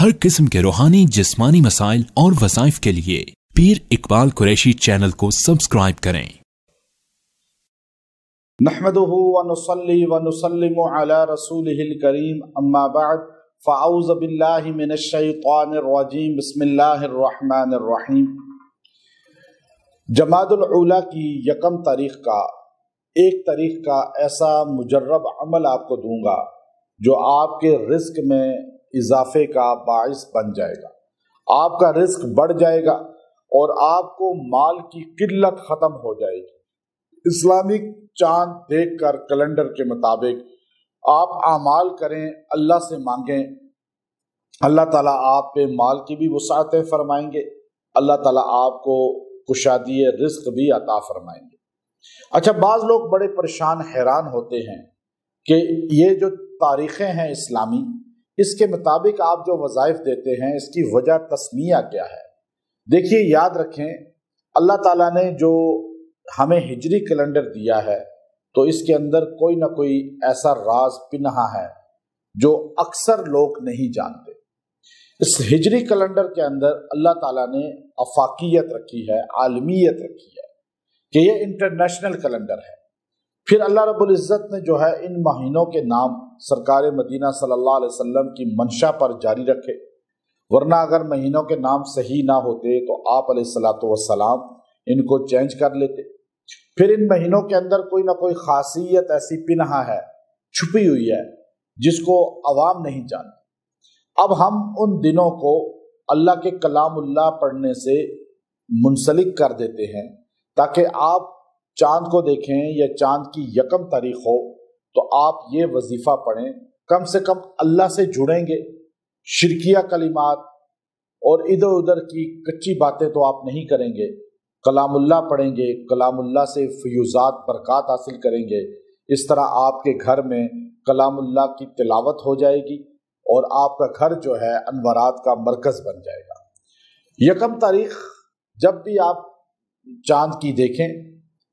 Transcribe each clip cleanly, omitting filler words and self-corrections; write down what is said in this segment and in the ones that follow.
हर किस्म के रूहानी जिस्मानी मसाइल और वज़ाइफ के लिए पीर इकबाल कुरैशी चैनल को सब्सक्राइब करें। नहमदुहु व नुसल्ली व नुसल्लिमु अला रसूलिहिल करीम अम्मा बअद फ़अऊज़ु बिल्लाहि मिनश शैतानिर रजीम बिस्मिल्लाहिर रहमानिर रहीम। जमादुल ऊला की यकम तारीख का एक तारीख का ऐसा मुजर्रब अमल आपको दूंगा जो आपके रिस्क में इजाफे का बाइस बन जाएगा। आपका रिस्क बढ़ जाएगा और आपको माल की किल्लत ख़त्म हो जाएगी। इस्लामिक चांद देखकर कैलेंडर के मुताबिक आप आमाल करें, अल्लाह से मांगें, अल्लाह ताला आप पे माल की भी वसाअतें फरमाएंगे, अल्लाह ताला आपको कुशादी रिस्क भी अता फरमाएंगे। अच्छा, बाज़ लोग बड़े परेशान हैरान होते हैं कि ये जो तारीखें हैं इस्लामी, इसके मुताबिक आप जो वज़ाइफ देते हैं इसकी वजह तस्मिया क्या है। देखिए, याद रखें, अल्लाह ताला ने जो हमें हिजरी कैलेंडर दिया है तो इसके अंदर कोई ना कोई ऐसा राज पिन्हा है जो अक्सर लोग नहीं जानते। इस हिजरी कैलेंडर के अंदर अल्लाह ताला ने अफाकियत रखी है, आलमियत रखी है कि ये इंटरनेशनल कैलेंडर है। फिर अल्लाह रब्बुल इज़्ज़त ने जो है इन महीनों के नाम सरकार मदीना सल्लल्लाहु अलैहि वसल्लम की मंशा पर जारी रखे, वरना अगर महीनों के नाम सही ना होते तो आप अलैहिस्सलातु वस्सलाम इनको चेंज कर लेते। फिर इन महीनों के अंदर कोई ना कोई खासियत ऐसी पिन्हा है, छुपी हुई है, जिसको अवाम नहीं जानती। अब हम उन दिनों को अल्लाह के कलामुल्लाह पढ़ने से मुंसलिक कर देते हैं ताकि आप चांद को देखें या चांद की यकम तारीख हो तो आप ये वजीफा पढ़ें, कम से कम अल्लाह से जुड़ेंगे। शिरकिया कलिमात और इधर उधर की कच्ची बातें तो आप नहीं करेंगे, कलामुल्लाह पढ़ेंगे, कलामुल्लाह से फयूज़ात बरक़ात हासिल करेंगे। इस तरह आपके घर में कलामुल्लाह की तिलावत हो जाएगी और आपका घर जो है अनवरात का मरकज़ बन जाएगा। यकम तारीख जब भी आप चांद की देखें,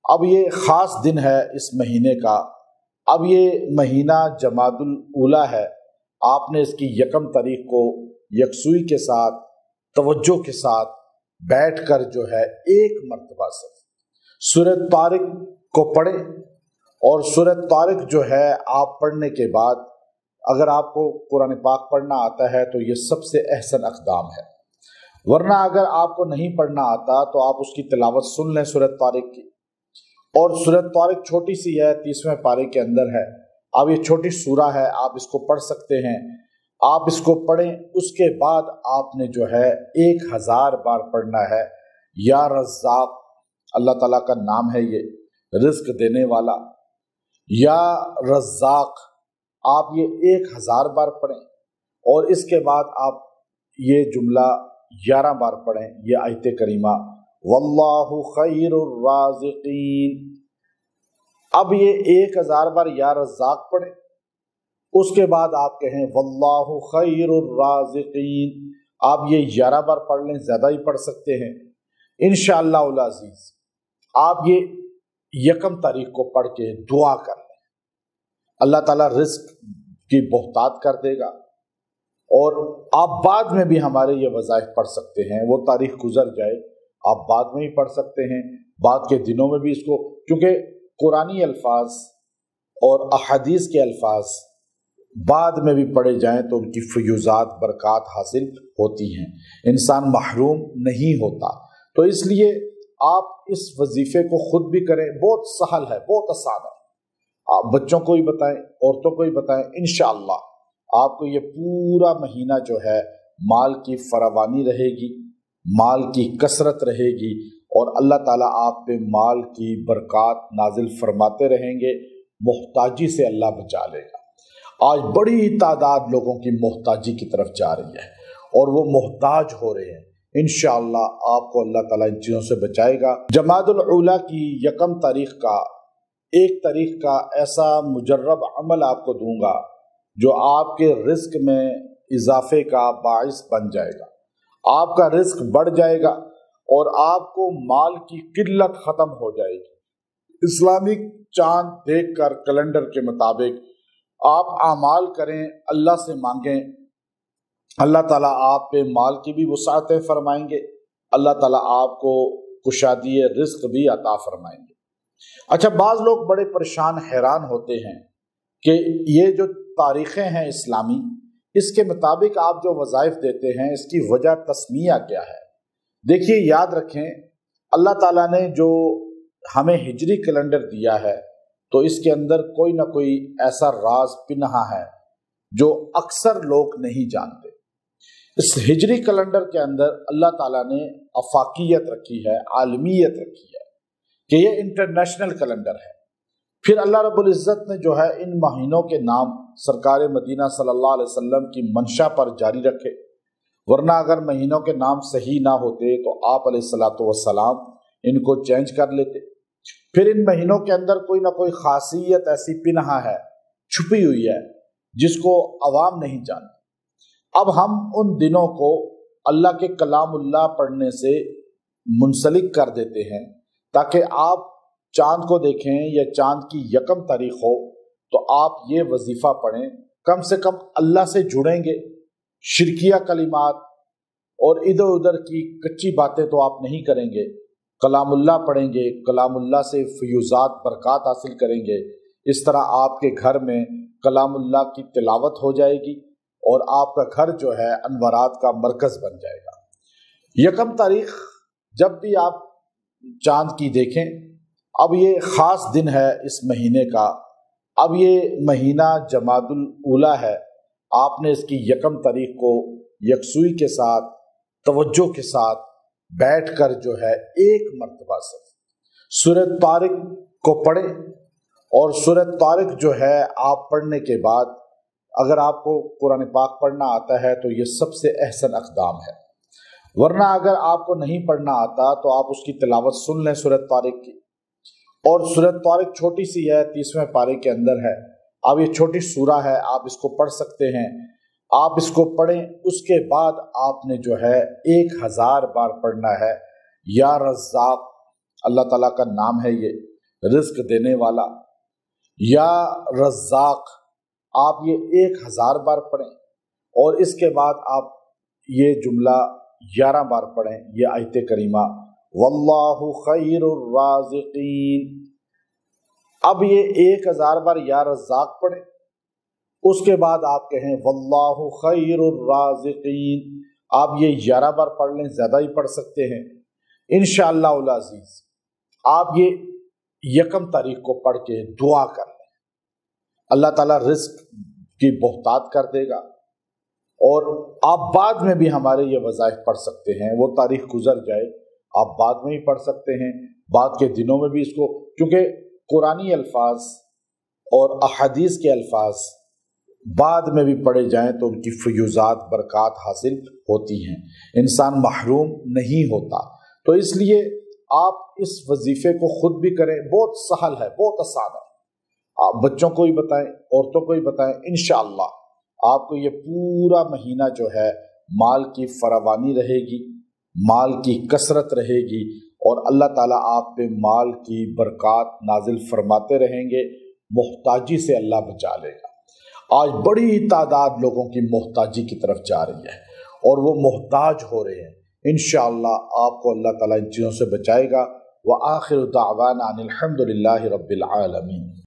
अब ये ख़ास दिन है इस महीने का, अब ये महीना जमादुल ऊला है। आपने इसकी यकम तारीख को यकसुई के साथ, तवज्जो के साथ बैठ कर जो है एक मरतबा से सूरत तारिक को पढ़ें। और सूरत तारिक जो है आप पढ़ने के बाद अगर आपको कुरान पाक पढ़ना आता है तो ये सबसे अहसन अक़दाम है, वरना अगर आपको नहीं पढ़ना आता तो आप उसकी तिलावत सुन लें सूरत तारिक की। और सूरत तारिक छोटी सी है, 30वें पारे के अंदर है। अब ये छोटी सूरा है, आप इसको पढ़ सकते हैं, आप इसको पढ़ें। उसके बाद आपने जो है 1000 बार पढ़ना है या रज़्ज़ाक़, अल्लाह ताला का नाम है ये, रिस्क देने वाला, या रज़्ज़ाक़, आप ये 1000 बार पढ़ें। और इसके बाद आप ये जुमला 11 बार पढ़ें, ये आयत करीमा वल्लाहु खैरुर राज़िक़ीन। अब ये 1000 बार या रज़्ज़ाक़ पढ़ें, उसके बाद आप कहें वल्लाहु खैरुर राज़िक़ीन। आप ये 11 बार पढ़ लें, ज़्यादा ही पढ़ सकते हैं इंशाअल्लाहुल अज़ीज़। आप ये यकम तारीख को पढ़ के दुआ कर लें, अल्लाह ताला रिस्क की बहुतात कर देगा। और आप बाद में भी हमारे ये वज़ाइफ पढ़ सकते हैं, वो तारीख गुजर जाए आप बाद में ही पढ़ सकते हैं, बाद के दिनों में भी इसको, क्योंकि कुरानी अल्फाज और अहादीस के अल्फाज बाद में भी पढ़े जाएं तो उनकी फयूज़ात बरक़ात हासिल होती हैं, इंसान महरूम नहीं होता। तो इसलिए आप इस वजीफ़े को खुद भी करें, बहुत सहल है, बहुत आसान है। आप बच्चों को ही बताएं, औरतों को ही बताएं, इंशाअल्लाह आपको ये पूरा महीना जो है माल की फरावानी रहेगी, माल की कसरत रहेगी और अल्लाह ताला आप पे माल की बरक़ात नाजिल फरमाते रहेंगे। मोहताजी से अल्लाह बचा लेगा। आज बड़ी तादाद लोगों की मोहताजी की तरफ जा रही है और वो मोहताज हो रहे हैं। इंशाअल्लाह आपको अल्लाह ताला इन चीज़ों से बचाएगा। जमादुल ऊला की यकम तारीख का एक तारीख का ऐसा मुजर्रब अमल आपको दूंगा जो आपके रिस्क में इजाफे का बाइस बन जाएगा। आपका रिस्क बढ़ जाएगा और आपको माल की किल्लत ख़त्म हो जाएगी। इस्लामिक चांद देखकर कैलेंडर के मुताबिक आप आमाल करें, अल्लाह से मांगें, اللہ ताला आप पे माल की भी वसाअतें फरमाएंगे, अल्लाह ताला आपको कुशादी रिस्क भी अता फरमाएंगे। अच्छा, बाज़ लोग बड़े परेशान हैरान होते हैं कि ये जो तारीखें हैं इस्लामी, इसके मुताबिक आप जो वज़ाइफ देते हैं, इसकी वजह तस्मिया क्या है। देखिए, याद रखें, अल्लाह ताला ने जो हमें हिजरी कैलेंडर दिया है तो इसके अंदर कोई ना कोई ऐसा राज पिन्हा है जो अक्सर लोग नहीं जानते। इस हिजरी कैलेंडर के अंदर अल्लाह ताला ने अफाकियत रखी है, आलमियत रखी है कि ये इंटरनेशनल कैलेंडर है। फिर अल्लाह रब्बुल इज़्ज़त ने जो है इन महीनों के नाम सरकार मदीना सल्लल्लाहु अलैहि वसल्लम की मंशा पर जारी रखे, वरना अगर महीनों के नाम सही ना होते तो आप अलैहिस्सलातु वस्सलाम इनको चेंज कर लेते। फिर इन महीनों के अंदर कोई ना कोई खासियत ऐसी पिन्हा है, छुपी हुई है, जिसको अवाम नहीं जानती। अब हम उन दिनों को अल्लाह के कलामुल्लाह पढ़ने से मुंसलिक कर देते हैं ताकि आप चांद को देखें या चांद की यकम तारीख हो तो आप ये वजीफा पढ़ें, कम से कम अल्लाह से जुड़ेंगे। शिरकिया कलिमात और इधर उधर की कच्ची बातें तो आप नहीं करेंगे, कलामुल्लाह पढ़ेंगे, कलामुल्लाह से फयूज़ात बरक़ात हासिल करेंगे। इस तरह आपके घर में कलामुल्लाह की तिलावत हो जाएगी और आपका घर जो है अनवरात का मरकज बन जाएगा। यकम तारीख जब भी आप चांद की देखें, अब ये ख़ास दिन है इस महीने का, अब ये महीना जमादुल ऊला है, आपने इसकी यकम तारीख को यकसुई के साथ, तवज्जो के साथ बैठ कर जो है एक मरतबा से सूरत तारिक को पढ़ें। और सूरत तारिक जो है आप पढ़ने के बाद अगर आपको कुरान पाक पढ़ना आता है तो ये सबसे अहसन अक़दाम है, वरना अगर आपको नहीं पढ़ना आता तो आप उसकी तिलावत सुन लें सूरत तारिक की। और सूरत तारिक छोटी सी है, 30वें पारे के अंदर है। अब ये छोटी सूरा है, आप इसको पढ़ सकते हैं, आप इसको पढ़ें। उसके बाद आपने जो है 1000 बार पढ़ना है या रज़्ज़ाक़, अल्लाह ताला का नाम है ये, रिस्क देने वाला, या रज़्ज़ाक़, आप ये 1000 बार पढ़ें। और इसके बाद आप ये जुमला 11 बार पढ़ें, ये आयत करीमा वल्लाहु खैरुर राज़िकीन। अब ये 1000 बार या रज़्ज़ाक़ पढ़ें, उसके बाद आप कहें वल्लाहु खैरुर राज़िकीन। आप ये 11 बार पढ़ लें, ज़्यादा ही पढ़ सकते हैं। इंशाअल्लाहुल अज़ीज़ आप ये यकम तारीख को पढ़ के दुआ कर लें, अल्लाह ताला रिस्क की बहुतात कर देगा। और आप बाद में भी हमारे ये वज़ाइफ पढ़ सकते हैं, वो तारीख गुजर जाए आप बाद में ही पढ़ सकते हैं, बाद के दिनों में भी इसको, क्योंकि कुरानी अल्फाज और अहादीस के अल्फाज बाद में भी पढ़े जाएं तो उनकी फयूज़ात बरक़ात हासिल होती हैं, इंसान महरूम नहीं होता। तो इसलिए आप इस वजीफे को खुद भी करें, बहुत सहल है, बहुत आसान है। आप बच्चों को ही बताएं, औरतों को ही बताएं, इंशाअल्लाह आपको ये पूरा महीना जो है माल की फरावानी रहेगी, माल की कसरत रहेगी और अल्लाह ताला आप पे माल की बरक़ात नाजिल फरमाते रहेंगे। मोहताजी से अल्लाह बचा लेगा। आज बड़ी तादाद लोगों की मोहताजी की तरफ जा रही है और वो मोहताज हो रहे हैं। इंशाअल्लाह आपको अल्लाह ताला इन चीज़ों से बचाएगा। व आखिर दावाना अनिल हम्दुलिल्लाहि रब्बिल आलमीन।